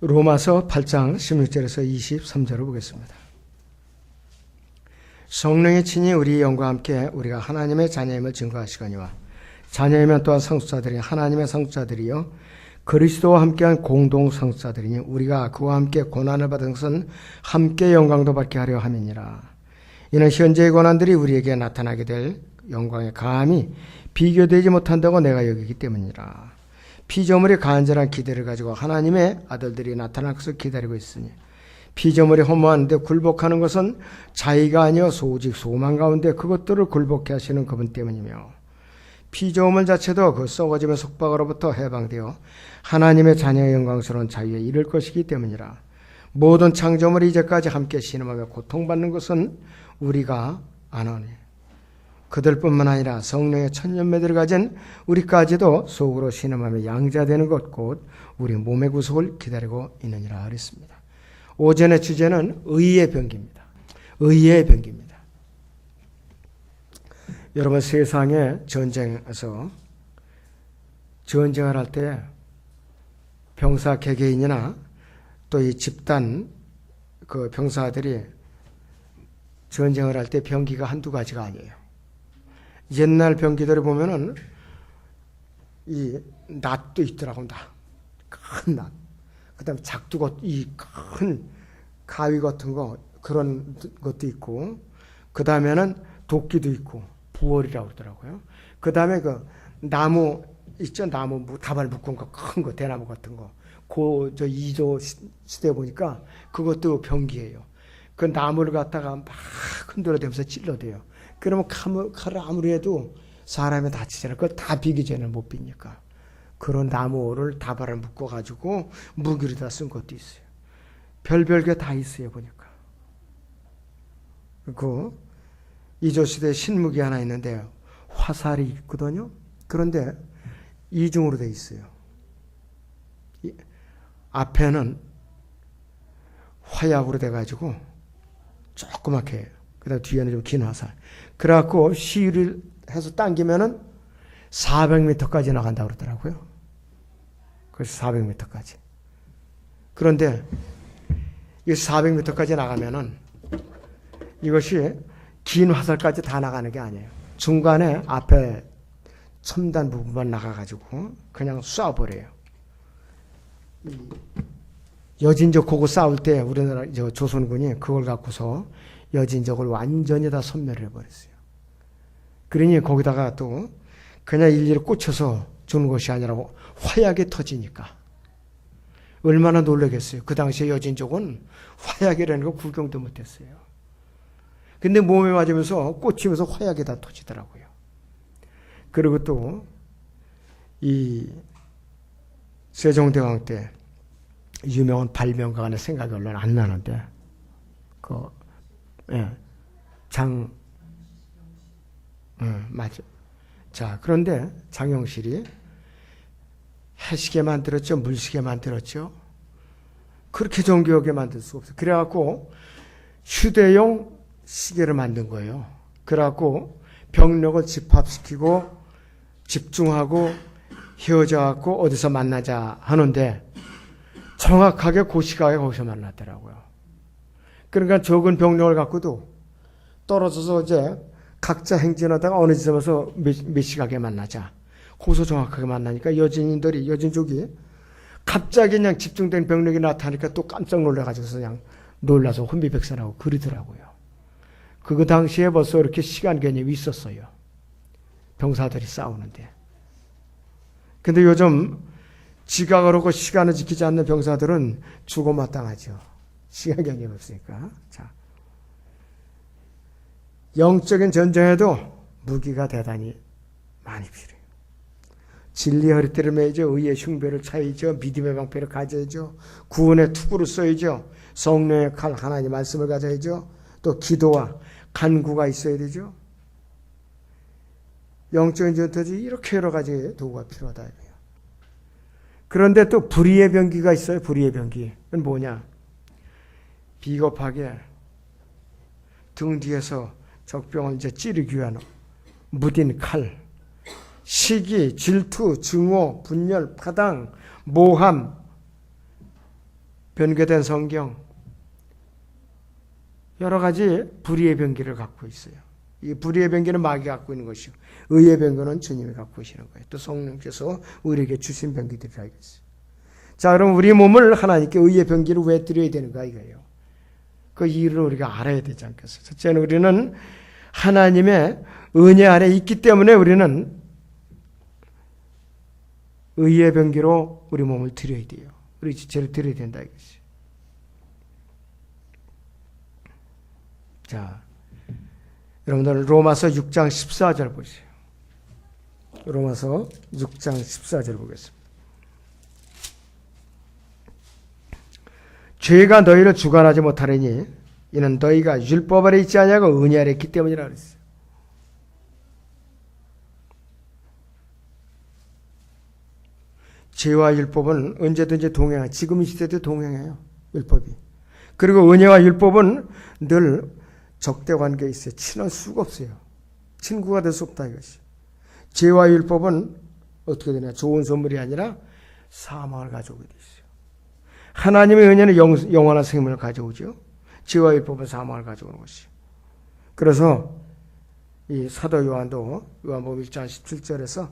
로마서 8장 16절에서 23절을 보겠습니다. 성령이 친히 우리 영과 함께 우리가 하나님의 자녀임을 증거하시거니와 자녀이면 또한 상속자들이 하나님의 상속자들이요 그리스도와 함께한 공동 상속자들이니 우리가 그와 함께 고난을 받은 것은 함께 영광도 받게 하려 함이니라. 이는 현재의 고난들이 우리에게 나타나게 될 영광의 감히 비교되지 못한다고 내가 여기기 때문이라. 피조물이 간절한 기대를 가지고 하나님의 아들들이 나타날 것을 기다리고 있으니 피조물이 허무한데 굴복하는 것은 자의가 아니요 오직 소망 가운데 그것들을 굴복해 하시는 그분 때문이며 피조물 자체도 그 썩어짐의 속박으로부터 해방되어 하나님의 자녀의 영광스러운 자유에 이를 것이기 때문이라. 모든 창조물이 이제까지 함께 신음하며 고통받는 것은 우리가 아노니 그들뿐만 아니라 성령의 천년매들을 가진 우리까지도 속으로 신음하며 양자되는 것 곧 우리 몸의 구속을 기다리고 있느니라 그랬습니다. 오전의 주제는 의의 병기입니다. 의의 병기입니다. 여러분 세상에 전쟁에서 전쟁을 할 때 병사 개개인이나 또 이 집단 그 병사들이 전쟁을 할 때 병기가 한두 가지가 아니에요. 옛날 병기들을 보면은 이 낫도 있더라고. 큰 낫. 그다음에 작두고 이 큰 가위 같은 거 그런 것도 있고 그다음에는 도끼도 있고 부월이라고 그러더라고요. 그다음에 그 나무 있죠. 나무 다발 묶은 거 큰 거 대나무 같은 거. 저 2조 시대 보니까 그것도 병기예요. 그 나무를 갖다가 막 흔들어대면서 찔러대요. 그러면 칼을 아무리 해도 사람이 다치잖아요. 그걸 다 비기 전에 못 비니까. 그런 나무를 다발을 묶어가지고 무기로 다 쓴 것도 있어요. 별별 게 다 있어요, 보니까. 그 이조시대 신무기 하나 있는데 화살이 있거든요. 그런데 이중으로 돼 있어요. 앞에는 화약으로 돼가지고 조그맣게 해요. 그 다음 뒤에는 좀 긴 화살. 그래갖고 시위를 해서 당기면은 400m까지 나간다고 그러더라고요. 그래서 400m까지. 그런데 이 400m까지 나가면은 이것이 긴 화살까지 다 나가는 게 아니에요. 중간에 앞에 첨단 부분만 나가가지고 그냥 쏴버려요. 여진족하고 싸울 때 우리나라 조선군이 그걸 갖고서 여진족을 완전히 다 섬멸을 해버렸어요. 그러니 거기다가 또 그냥 일일이 꽂혀서 주는 것이 아니라 화약이 터지니까 얼마나 놀라겠어요. 그 당시에 여진족은 화약이라는 거 구경도 못했어요. 근데 몸에 맞으면서 꽂히면서 화약이 다 터지더라고요. 그리고 또 이 세종대왕 때 유명한 발명가 간의 생각이 얼른 안 나는데 맞아. 자, 그런데 장영실이 해시계 만들었죠. 물시계 만들었죠. 그렇게 정교하게 만들 수가 없어요. 그래갖고 휴대용 시계를 만든 거예요. 그래갖고 병력을 집합시키고 집중하고 헤어져갖고 어디서 만나자 하는데 정확하게 그 시각에 거기서 만났더라고요. 그러니까 적은 병력을 갖고도 떨어져서 이제 각자 행진하다가 어느 지점에서 몇 시각에 만나자. 거기서 정확하게 만나니까 여진족이 갑자기 그냥 집중된 병력이 나타나니까 또 깜짝 놀라가지고서 그냥 놀라서 혼비백산하고 그러더라고요. 그 당시에 벌써 이렇게 시간 개념이 있었어요. 병사들이 싸우는데. 근데 요즘 지각을 하고 시간을 지키지 않는 병사들은 죽어마땅하죠. 시간 개념이 없으니까. 자, 영적인 전쟁에도 무기가 대단히 많이 필요해요. 진리의 허리띠를 매이죠. 의의 흉배를 차이죠. 믿음의 방패를 가져야죠. 구원의 투구를 써야죠. 성령의 칼 하나님 말씀을 가져야죠. 또 기도와 간구가 있어야 되죠. 영적인 전투지 이렇게 여러 가지 도구가 필요하다. 그런데 또 불의의 병기가 있어요. 불의의 병기. 그건 뭐냐? 비겁하게 등 뒤에서 적병을 이제 찌르기 위한 무딘 칼, 시기, 질투, 증오, 분열, 파당, 모함, 변개된 성경, 여러 가지 불의의 변기를 갖고 있어요. 이 불의의 변기는 마귀가 갖고 있는 것이고, 의의 변기는 주님이 갖고 계시는 거예요. 또 성령께서 우리에게 주신 변기들이라 이거죠. 자, 그럼 우리 몸을 하나님께 의의 변기를 왜 드려야 되는가 이거예요. 그 이유를 우리가 알아야 되지 않겠어요? 첫째는 우리는 하나님의 은혜 아래 있기 때문에 우리는 의의 변기로 우리 몸을 드려야 돼요. 우리 지체를 드려야 된다 이것이. 자, 여러분들 로마서 6장 14절 보세요. 로마서 6장 14절 보겠습니다. 죄가 너희를 주관하지 못하리니 이는 너희가 율법 아래 있지 아니하고 은혜 아래 있기 때문이라 그랬어요. 죄와 율법은 언제든지 동행해요. 지금 이 시대도 동행해요. 율법이. 그리고 은혜와 율법은 늘 적대 관계에 있어요. 친할 수가 없어요. 친구가 될 수 없다 이것이. 죄와 율법은 어떻게 되냐. 좋은 선물이 아니라 사망을 가져오게 돼 있어요. 하나님의 은혜는 영원한 생명을 가져오죠. 죄와 율법은 사망을 가져오는 것이요. 그래서 이 사도 요한도 요한복음 1장 17절에서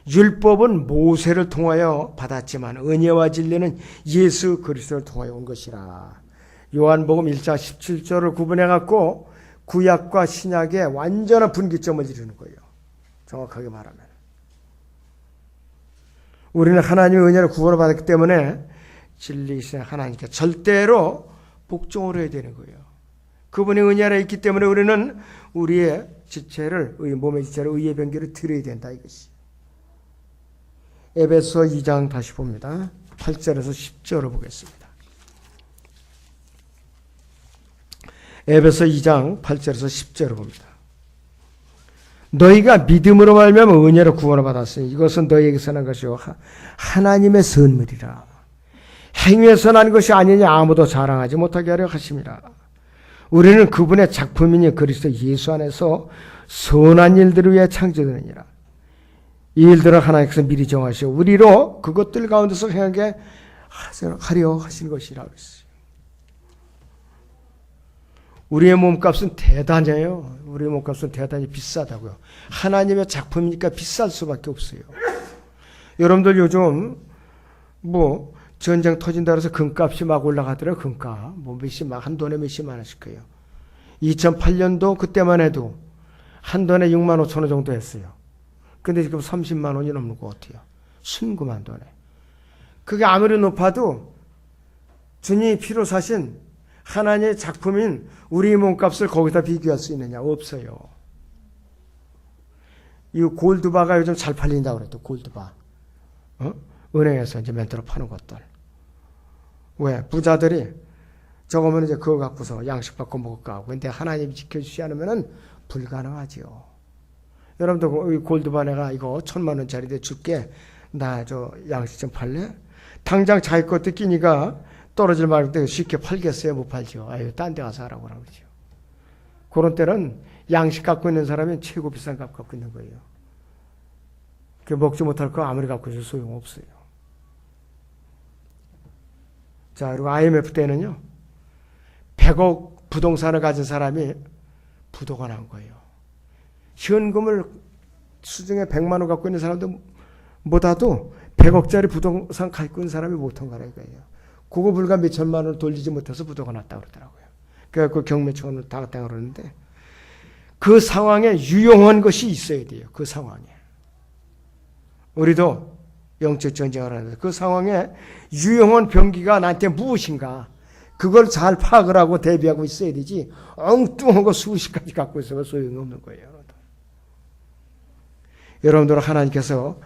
율법은 모세를 통하여 받았지만 은혜와 진리는 예수 그리스도를 통하여 온 것이라. 요한복음 1장 17절을 구분해 갖고 구약과 신약의 완전한 분기점을 이루는 거예요. 정확하게 말하면. 우리는 하나님의 은혜를 구원을 받았기 때문에 진리이신 하나님께 절대로 복종을 해야 되는 거예요. 그분의 은혜 아래 있기 때문에 우리는 우리의 지체를, 몸의 지체를 의의 변기를 드려야 된다 이것이. 에베소 2장 다시 봅니다. 8절에서 10절을 보겠습니다. 에베소 2장 8절에서 10절을 봅니다. 너희가 믿음으로 말미암아 은혜로 구원을 받았으니 이것은 너희에게서 난 것이요 하나님의 선물이라. 행위에서 난 것이 아니니 아무도 자랑하지 못하게 하려 하심이라. 우리는 그분의 작품이니 그리스도 예수 안에서 선한 일들을 위해 창조되느니라. 이 일들을 하나님께서 미리 정하시고 우리로 그것들 가운데서 행하게 하려 하신 것이라 그랬어요. 우리의 몸값은 대단해요. 우리의 몸값은 대단히 비싸다고요. 하나님의 작품이니까 비쌀 수밖에 없어요. 여러분들 요즘 뭐 전쟁 터진다 그래서 금값이 막 올라가더라고요. 금값. 뭐 몇십 막 한 돈에 몇십만 원씩 해요. 2008년도 그때만 해도 한 돈에 6만 5천 원 정도 했어요. 근데 지금 30만 원이 넘는 것 같아요. 순금한 돈에. 그게 아무리 높아도 주님이 피로 사신 하나님의 작품인 우리 몸값을 거기다 비교할 수 있느냐? 없어요. 이 골드바가 요즘 잘 팔린다고 그랬죠. 골드바. 은행에서 이제 멘트로 파는 것들. 왜? 부자들이 저거면 이제 그거 갖고서 양식 받고 먹을까 하고. 근데 하나님이 지켜주지 않으면 불가능하지요. 여러분들 골드바 내가 이거 1,000만 원짜리인데 줄게. 나 저 양식 좀 팔래? 당장 자기 것도 끼니까 떨어질 말때 쉽게 팔겠어요? 못 팔죠. 아유, 딴 데 가서 하라고 그러죠. 그런 때는 양식 갖고 있는 사람이 최고 비싼 값 갖고 있는 거예요. 그 먹지 못할 거 아무리 갖고 있어도 소용없어요. 자, 그리고 IMF 때는요, 100억 부동산을 가진 사람이 부도가 난 거예요. 현금을 수중에 100만 원 갖고 있는 사람들보다도 100억짜리 부동산 갖고 있는 사람이 못한 거라 이거예요. 그거 불과 몇 천만 원을 돌리지 못해서 부도가 났다고 그러더라고요. 그래서 경매청을 다 갔다 그러는데 그 상황에 유용한 것이 있어야 돼요. 그 상황에. 우리도 영적 전쟁을 하는데 그 상황에 유용한 병기가 나한테 무엇인가 그걸 잘 파악을 하고 대비하고 있어야 되지 엉뚱한 거 수십 가지 갖고 있어도 소용이 없는 거예요. 여러분들 하나님께서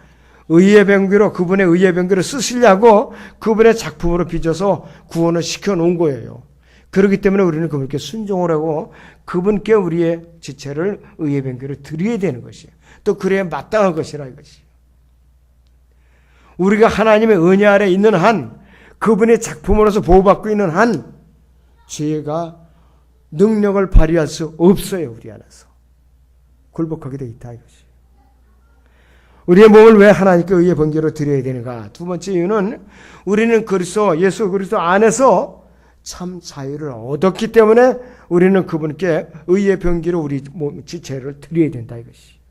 의의 병기로 그분의 의의 병기를 쓰시려고 그분의 작품으로 빚어서 구원을 시켜놓은 거예요. 그렇기 때문에 우리는 그분께 순종을 하고 그분께 우리의 지체를 의의 병기를 드려야 되는 것이에요. 또 그래야 마땅한 것이라 이것이에요. 우리가 하나님의 은혜 아래 있는 한 그분의 작품으로서 보호받고 있는 한 죄가 능력을 발휘할 수 없어요. 우리 안에서. 굴복하게 돼 있다 이것이에요. 우리의 몸을 왜 하나님께 의의 번개로 드려야 되는가? 두 번째 이유는 우리는 예수 그리스도 안에서 참 자유를 얻었기 때문에 우리는 그분께 의의 번개로 우리 몸 지체를 드려야 된다 이것이.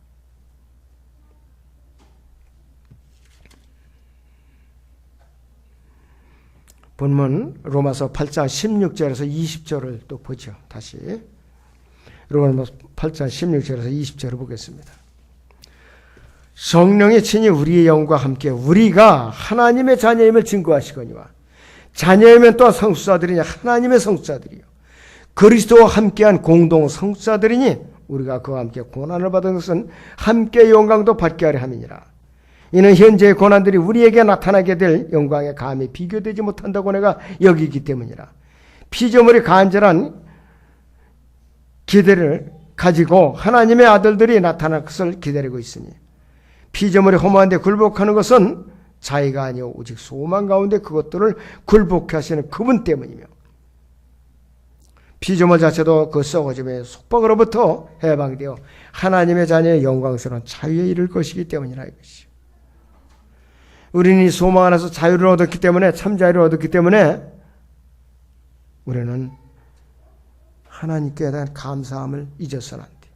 본문 로마서 8장 16절에서 20절을 또 보죠. 다시 로마서 8장 16절에서 20절을 보겠습니다. 성령이 친히 우리의 영과 함께 우리가 하나님의 자녀임을 증거하시거니와 자녀이면 또 성수자들이니 하나님의 성수자들이요 그리스도와 함께한 공동 성수자들이니 우리가 그와 함께 고난을 받은 것은 함께 영광도 받게 하려 함이니라. 이는 현재의 고난들이 우리에게 나타나게 될 영광에 감히 비교되지 못한다고 내가 여기기 때문이라. 피조물이 간절한 기대를 가지고 하나님의 아들들이 나타날 것을 기다리고 있으니 피조물이 허무한데 굴복하는 것은 자의가 아니오 오직 소망 가운데 그것들을 굴복케 하시는 그분 때문이며 피조물 자체도 그 썩어짐의 속박으로부터 해방되어 하나님의 자녀의 영광스러운 자유에 이를 것이기 때문이라 이것이. 우리는 이 소망 안에서 자유를 얻었기 때문에 참 자유를 얻었기 때문에 우리는 하나님께 대한 감사함을 잊어서는 안 돼.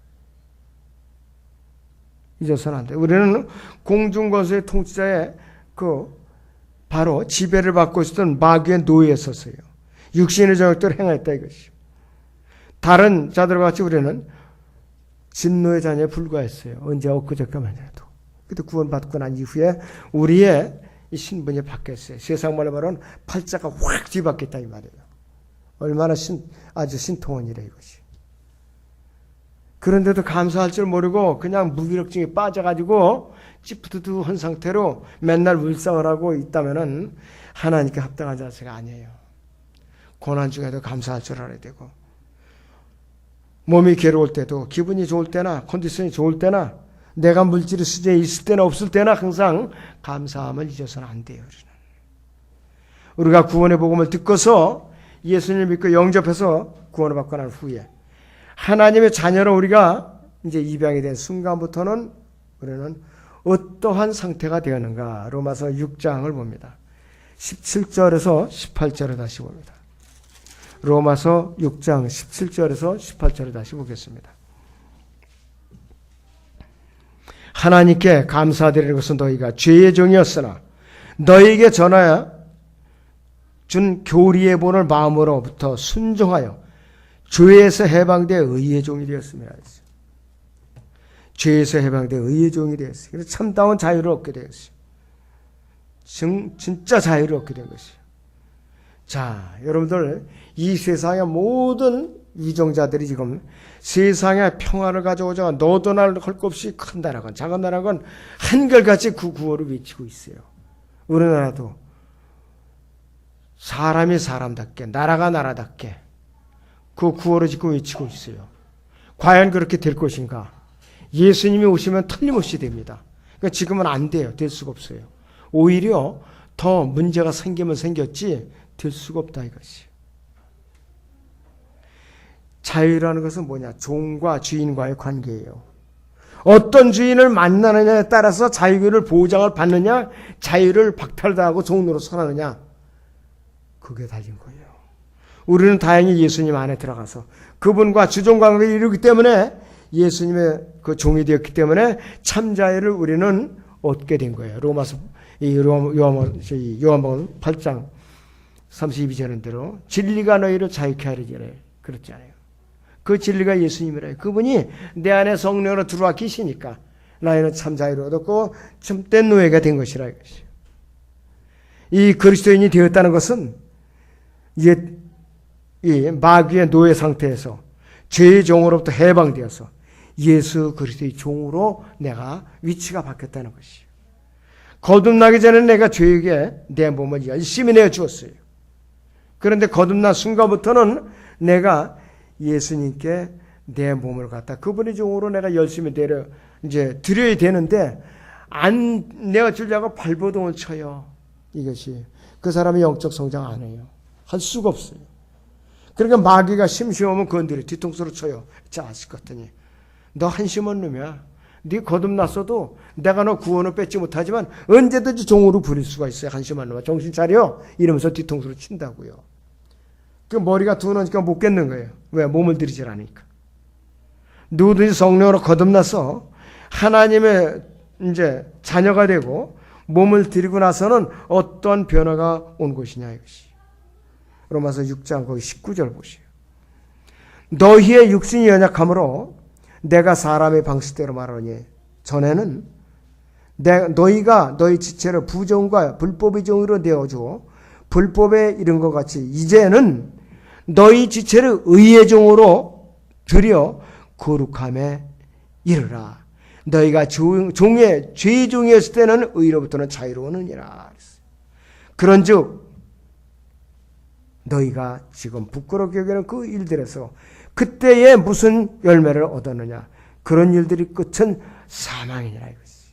잊어서는 안 돼. 우리는 공중권세의 통치자의 바로 지배를 받고 있었던 마귀의 노예에 섰어요. 육신의 정욕들을 행했다 이것이. 다른 자들과 같이 우리는 진노의 자녀에 불과했어요. 언제 엊그저께만 해도. 그때 구원받고 난 이후에 우리의 이 신분이 바뀌었어요. 세상 말로 말하면 팔자가 확 뒤바뀌었다 이 말이에요. 얼마나 아주 신통한 일이에요 이것이. 그런데도 감사할 줄 모르고 그냥 무기력증에 빠져가지고 찌푸드드한 상태로 맨날 울상을 하고 있다면은 하나님께 합당한 자세가 아니에요. 고난 중에도 감사할 줄 알아야 되고 몸이 괴로울 때도 기분이 좋을 때나 컨디션이 좋을 때나 내가 물질의 수준에 있을 때나 없을 때나 항상 감사함을 잊어서는 안 돼요. 우리가 구원의 복음을 듣고서 예수님을 믿고 영접해서 구원을 받고 난 후에 하나님의 자녀로 우리가 이제 입양이 된 순간부터는 우리는 어떠한 상태가 되었는가? 로마서 6장을 봅니다. 17절에서 18절을 다시 봅니다. 로마서 6장 17절에서 18절을 다시 보겠습니다. 하나님께 감사드리는 것은 너희가 죄의 종이었으나 너희에게 전하여 준 교리의 본을 마음으로부터 순종하여 죄에서 해방되어 의의 종이 되었습니다. 죄에서 해방되어 의의 종이 되었어요. 그래서 참다운 자유를 얻게 되었어요. 진짜 자유를 얻게 된 것이에요. 자, 여러분들 이 세상의 모든 위정자들이 지금 세상에 평화를 가져오자 너도 나를 할 것 없이 큰 나라건 작은 나라건 한결같이 그 구호를 외치고 있어요. 우리나라도 사람이 사람답게 나라가 나라답게 그 구호를 지금 외치고 있어요. 과연 그렇게 될 것인가? 예수님이 오시면 틀림없이 됩니다. 그러니까 지금은 안 돼요. 될 수가 없어요. 오히려 더 문제가 생기면 생겼지 될 수가 없다 이것이. 자유라는 것은 뭐냐? 종과 주인과의 관계예요. 어떤 주인을 만나느냐에 따라서 자유를 보장을 받느냐, 자유를 박탈당하고 종로로 서하느냐, 그게 달린 거예요. 우리는 다행히 예수님 안에 들어가서 그분과 주종관계를 이루기 때문에 예수님의 그 종이 되었기 때문에 참 자유를 우리는 얻게 된 거예요. 요한복음 8장 32절인 대로 진리가 너희를 자유케 하리라 그랬잖아요. 그 진리가 예수님이래요. 그분이 내 안에 성령으로 들어와 계시니까 나에는 참 자유를 얻었고 참된 노예가 된 것이라 이것이. 이 그리스도인이 되었다는 것은 이제 이 마귀의 노예 상태에서 죄의 종으로부터 해방되어서 예수 그리스도의 종으로 내가 위치가 바뀌었다는 것이에요. 거듭나기 전에 내가 죄에게 내 몸을 열심히 내어 주었어요. 그런데 거듭난 순간부터는 내가 예수님께 내 몸을 갖다 그분의 종으로 내가 열심히 드려야 되는데 안 내어 주려고 발버둥을 쳐요. 이것이 그 사람이 영적 성장 안 해요. 할 수가 없어요. 그러니까 마귀가 심심하면 건드려 뒤통수로 쳐요. 자, 아실 것 같더니 너 한심한 놈이야. 네 거듭났어도 내가 너 구원을 뺏지 못하지만 언제든지 종으로 부릴 수가 있어요. 한심한 놈아 정신 차려 이러면서 뒤통수로 친다고요. 그 머리가 둔하니까 못 깼는 거예요. 왜? 몸을 들이질 않으니까. 누구든지 성령으로 거듭나서 하나님의 이제 자녀가 되고 몸을 들이고 나서는 어떠한 변화가 온 것이냐 이것이. 로마서 6장 거기 19절 보시오. 너희의 육신이 연약함으로 내가 사람의 방식대로 말하니 전에는 너희가 너희 지체를 부정과 불법의 종으로 내어주어 불법에 이른 것 같이 이제는 너희 지체를 의의 종으로 들여 거룩함에 이르라. 너희가 종의 죄의 종이었을 때는 의로부터는 자유로우느니라. 그런즉 너희가 지금 부끄럽게 여기는 그 일들에서 그때에 무슨 열매를 얻었느냐. 그런 일들이 끝은 사망이니라 이것이.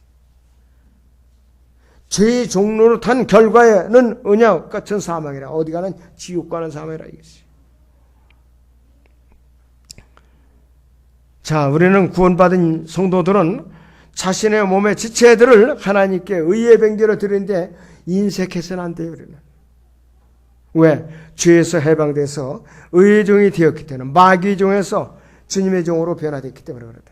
죄의 종로로 탄 결과에는 은야 끝은 사망이라. 어디 가는 지옥 가는 사망이라 이것이. 자, 우리는 구원받은 성도들은 자신의 몸의 지체들을 하나님께 의의 변개로 드리는데 인색해서는 안 돼요. 우리는. 왜? 죄에서 해방돼서 의의 종이 되었기 때문에 마귀의 종에서 주님의 종으로 변화됐기 때문에 그렇다.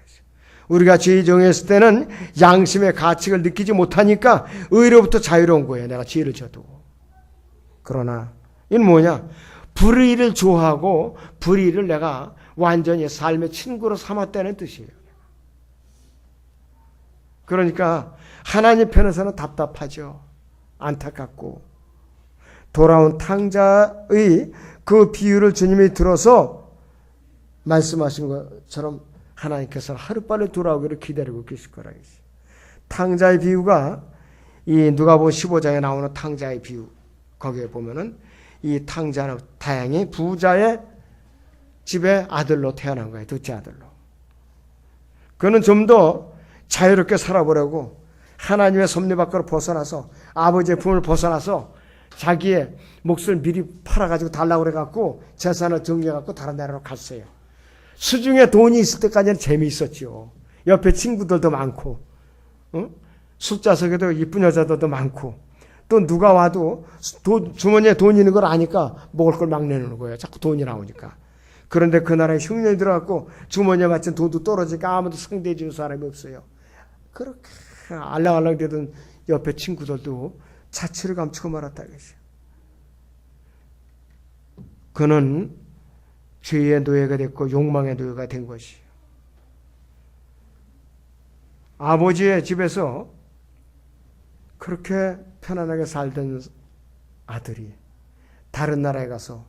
우리가 죄의 종이었을 때는 양심의 가책을 느끼지 못하니까 의로부터 자유로운 거예요. 내가 죄를 져도. 그러나 이건 뭐냐? 불의를 좋아하고 불의를 내가 완전히 삶의 친구로 삼았다는 뜻이에요. 그러니까 하나님 편에서는 답답하죠. 안타깝고. 돌아온 탕자의 그 비유를 주님이 들어서 말씀하신 것처럼 하나님께서 하루빨리 돌아오기를 기다리고 계실 거라. 탕자의 비유가 이 누가복음 15장에 나오는 탕자의 비유 거기에 보면은 이 탕자는 다행히 부자의 집의 아들로 태어난 거예요. 둘째 아들로. 그는 좀 더 자유롭게 살아보려고 하나님의 섭리 밖으로 벗어나서 아버지의 품을 벗어나서 자기의 몫을 미리 팔아가지고 달라고 그래갖고 재산을 정리해갖고 다른 나라로 갔어요. 수중에 돈이 있을 때까지는 재미있었지요. 옆에 친구들도 많고, 술자석에도 이쁜 여자들도 많고, 또 누가 와도 주머니에 돈 있는 걸 아니까 먹을 걸 막 내놓는 거예요. 자꾸 돈이 나오니까. 그런데 그 나라에 흉년이 들어갔고 주머니에 맞춘 돈도 떨어지니까 아무도 상대해 주는 사람이 없어요. 그렇게 알랑알랑 되던 옆에 친구들도 자취를 감추고 말았다. 그는 죄의 노예가 됐고 욕망의 노예가 된 것이에요. 아버지의 집에서 그렇게 편안하게 살던 아들이 다른 나라에 가서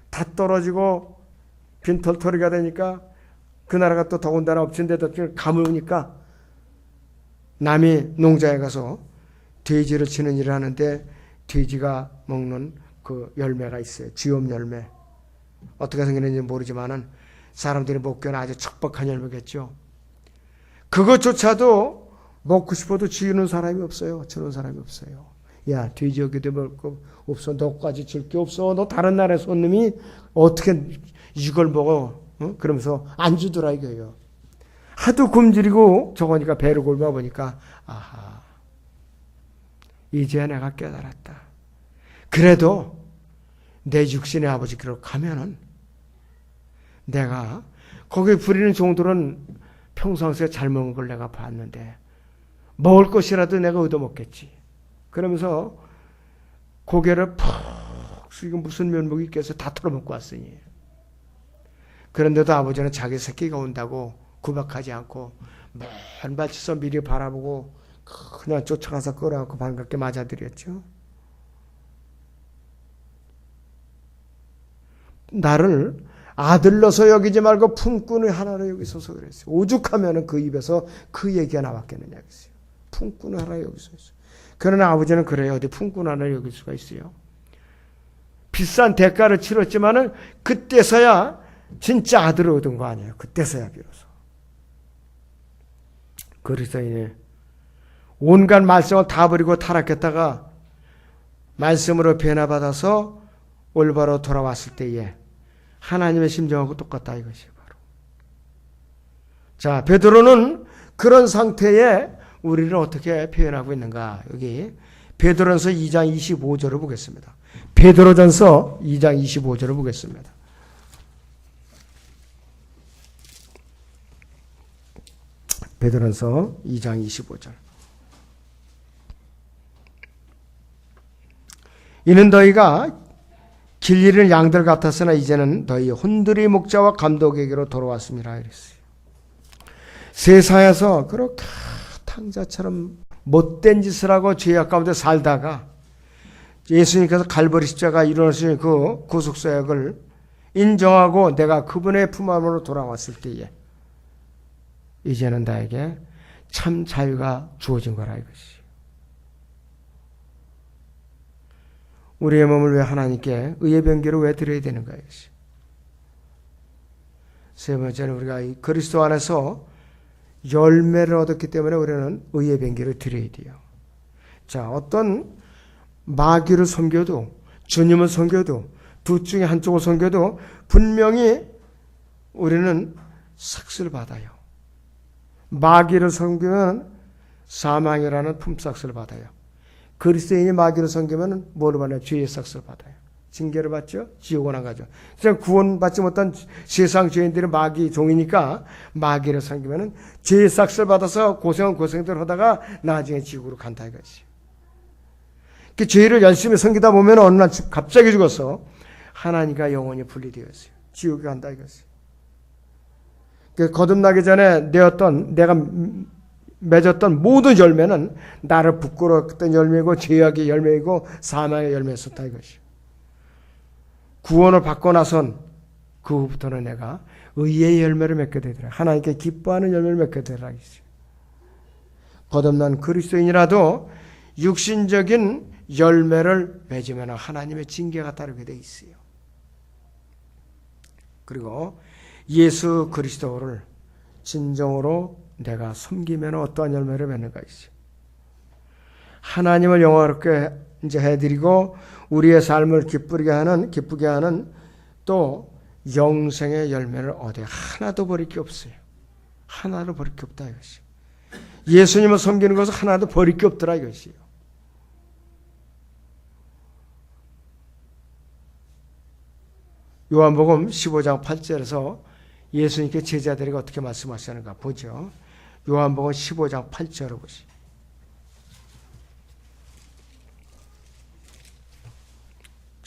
다 떨어지고 빈털터리가 되니까 그 나라가 또 더군다나 엎친 데도 가물으니까 남이 농장에 가서 돼지를 치는 일을 하는데 돼지가 먹는 그 열매가 있어요. 쥐엄 열매. 어떻게 생겼는지 모르지만은 사람들이 먹기에는 아주 척박한 열매겠죠. 그것조차도 먹고 싶어도 쥐는 사람이 없어요. 주는 사람이 없어요. 야, 돼지 여기도 먹을 거 없어. 너까지 줄 게 없어. 너 다른 나라의 손님이 어떻게 이걸 먹어? 그러면서 안 주더라 이거예요. 하도 굶주리고 저거니까 배를 골마 보니까 아하, 이제 내가 깨달았다. 그래도 내 육신의 아버지께로 가면은 내가 거기 부리는 종들은 평상시에 잘 먹은 걸 내가 봤는데 먹을 것이라도 내가 얻어먹겠지. 그러면서 고개를 푹 숙이고 무슨 면목이 있겠어 다 털어먹고 왔으니. 그런데도 아버지는 자기 새끼가 온다고 구박하지 않고 먼 밭에서 미리 바라보고 그냥 쫓아가서 끌어안고 반갑게 맞아들였죠. 나를 아들로서 여기지 말고 품꾼의 하나로 여기소서 그랬어요. 오죽하면 그 입에서 그 얘기가 나왔겠느냐 그랬어요. 품꾼의 하나로 여기소서. 그러나 아버지는 그래요. 어디 품꾼 하나로 여길 수가 있어요. 비싼 대가를 치렀지만은 그때서야 진짜 아들을 얻은 거 아니에요. 그때서야 비로소. 그리스도인이 온갖 말썽을 다 버리고 타락했다가 말씀으로 변화받아서 올바로 돌아왔을 때에 하나님의 심정하고 똑같다 이것이 바로. 자, 베드로는 그런 상태에 우리를 어떻게 표현하고 있는가? 여기 베드로전서 2장 25절을 보겠습니다. 베드로전서 2장 25절을 보겠습니다. 베드로전서 2장 25절. 이는 너희가 길 잃은 양들 같았으나 이제는 너희 혼들의 목자와 감독에게로 돌아왔습니다. 이랬어요. 세상에서 그렇게 탕자처럼 못된 짓을 하고 죄악 가운데 살다가 예수님께서 갈보리 십자가 이루어진 그 구속사역을 인정하고 내가 그분의 품 안으로 돌아왔을 때에 이제는 나에게 참 자유가 주어진 거라 이것이. 우리의 몸을 왜 하나님께 의의 변개로 왜 드려야 되는가 이것이. 세 번째는 우리가 이 그리스도 안에서 열매를 얻었기 때문에 우리는 의의 변개를 드려야 돼요. 자, 어떤 마귀를 섬겨도 주님을 섬겨도 둘 중에 한쪽을 섬겨도 분명히 우리는 삭스를 받아요. 마귀를 섬기면 사망이라는 품삯을 받아요. 그리스도인이 마귀를 섬기면 뭐를 받나요? 죄의 삭스를 받아요. 징계를 받죠. 지옥을 안 가죠. 그냥 구원받지 못한 세상 죄인들이 마귀 종이니까 마귀를 섬기면 죄의 삭스를 받아서 고생은 고생대로 하다가 나중에 지옥으로 간다 이것이. 그 죄를 열심히 섬기다 보면 어느 날 갑자기 죽어서 하나님과 영원히 분리되었어요. 지옥에 간다 이것이. 거듭나기 전에 내가 맺었던 모든 열매는 나를 부끄러웠던 열매고 죄악의 열매이고 사망의 열매였었다 이것이. 구원을 받고 나선 그 후부터는 내가 의의 열매를 맺게 되더라. 하나님께 기뻐하는 열매를 맺게 되더라. 거듭난 그리스도인이라도 육신적인 열매를 맺으면 하나님의 징계가 따르게 돼 있어요. 그리고 예수 그리스도를 진정으로 내가 섬기면 어떠한 열매를 맺는가 있어요. 하나님을 영화롭게 이제 해드리고 우리의 삶을 기쁘게 하는 또 영생의 열매를 얻어야 하나도 버릴 게 없어요. 하나도 버릴 게 없다 이것이. 예수님을 섬기는 것은 하나도 버릴 게 없더라 이것이요. 요한복음 15장 8절에서 예수님께 제자들에게 어떻게 말씀하시는가 보죠. 요한복음 15장 8절을 보시죠.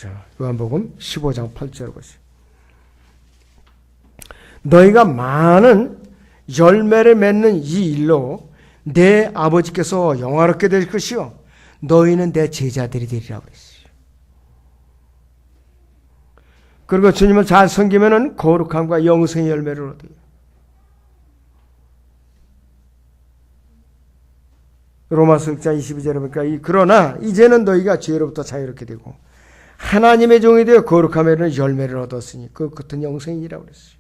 자, 요한복음 15장 8절을 보시죠. 너희가 많은 열매를 맺는 이 일로 내 아버지께서 영화롭게 될 것이요 너희는 내 제자들이 되리라 그랬어요. 그리고 주님을 잘 섬기면은 거룩함과 영생의 열매를 얻어요. 로마서 6장 22절에 보니까 그러나 이제는 너희가 죄로부터 자유롭게 되고 하나님의 종이 되어 거룩함에 이르는 열매를 얻었으니 그 끝은 영생이라고 그랬어요.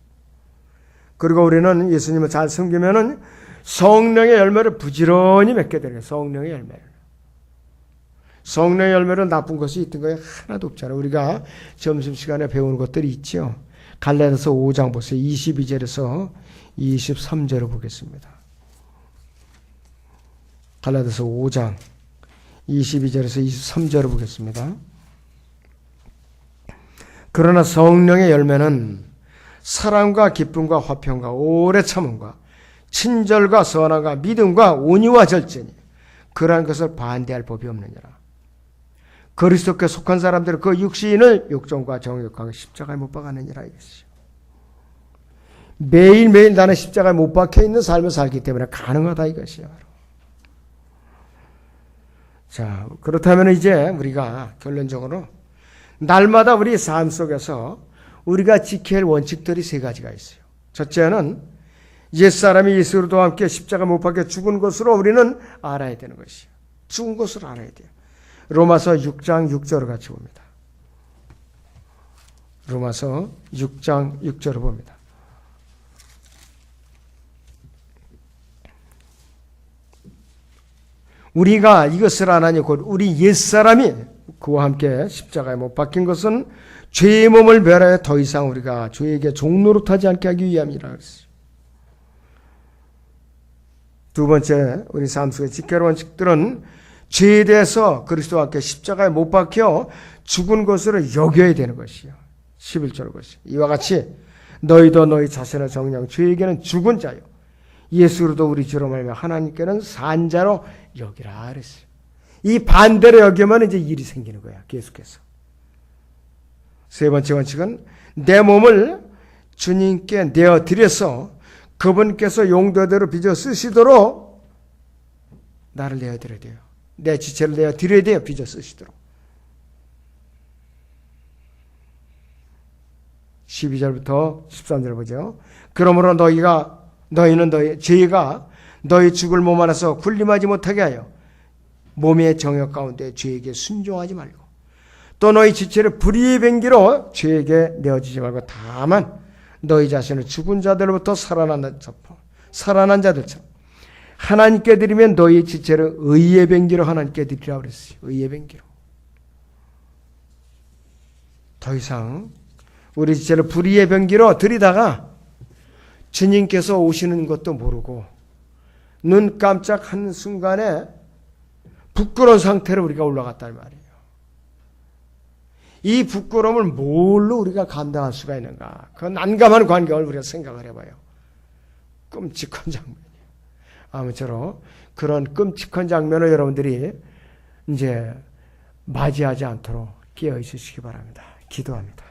그리고 우리는 예수님을 잘 섬기면은 성령의 열매를 부지런히 맺게 되는 거예요. 성령의 열매를. 성령의 열매는 나쁜 것이 있던 거에 하나도 없잖아요. 우리가 점심시간에 배우는 것들이 있죠. 갈라디아서 5장 보세요. 22절에서 23절을 보겠습니다. 갈라디아서 5장 22절에서 23절을 보겠습니다. 그러나 성령의 열매는 사랑과 기쁨과 화평과 오래 참음과 친절과 선함과 믿음과 온유와 절제니 그러한 것을 반대할 법이 없느니라. 그리스도께 속한 사람들은 그 육신을 욕정과 정욕과 십자가에 못 박았느니라 이것이요. 매일매일 나는 십자가에 못 박혀 있는 삶을 살기 때문에 가능하다 이것이요. 자, 그렇다면 이제 우리가 결론적으로 날마다 우리 삶 속에서 우리가 지켜야 할 원칙들이 세 가지가 있어요. 첫째는 옛사람이 예수로와 함께 십자가 못 박혀 죽은 것으로 우리는 알아야 되는 것이요. 죽은 것으로 알아야 돼요. 로마서 6장 6절을 같이 봅니다. 로마서 6장 6절을 봅니다. 우리가 이것을 아나니 곧 우리 옛사람이 그와 함께 십자가에 못 박힌 것은 죄의 몸을 멸하여 더 이상 우리가 죄에게 종노릇하지 않게 하기 위함이라 그랬어요. 두 번째 우리 삶 속의 지켜야 할 원칙들은 죄에 대해서 그리스도와 함께 십자가에 못 박혀 죽은 것으로 여겨야 되는 것이요. 11절 것이 이와 같이 너희도 너희 자신을 정령 죄에게는 죽은 자요 예수로도 우리 죄로 말하며 하나님께는 산 자로 여기라 그랬어요. 이 반대로 여기면 이제 일이 생기는 거야. 계속해서. 세 번째 원칙은 내 몸을 주님께 내어드려서 그분께서 용도대로 빚어 쓰시도록 나를 내어드려야 돼요. 내 지체를 내어드려야 돼요. 빚어 쓰시도록. 12절부터 13절 보죠. 그러므로 너희는 너희 죄가 너희 죽을 몸 안에서 군림하지 못하게 하여 몸의 정욕 가운데 죄에게 순종하지 말고 또 너희 지체를 불의의 병기로 죄에게 내어주지 말고 다만 너희 자신을 죽은 자들로부터 살아난 자들처럼 하나님께 드리면 너희 지체를 의의 병기로 하나님께 드리라고 그랬어요. 의의 병기로. 더 이상 우리 지체를 불의의 병기로 드리다가 주님께서 오시는 것도 모르고 눈 깜짝하는 순간에 부끄러운 상태로 우리가 올라갔단 말이에요. 이 부끄러움을 뭘로 우리가 감당할 수가 있는가? 그 난감한 광경을 우리가 생각을 해봐요. 끔찍한 장면이에요. 아무쪼록 그런 끔찍한 장면을 여러분들이 이제 맞이하지 않도록 깨어 있으시기 바랍니다. 기도합니다.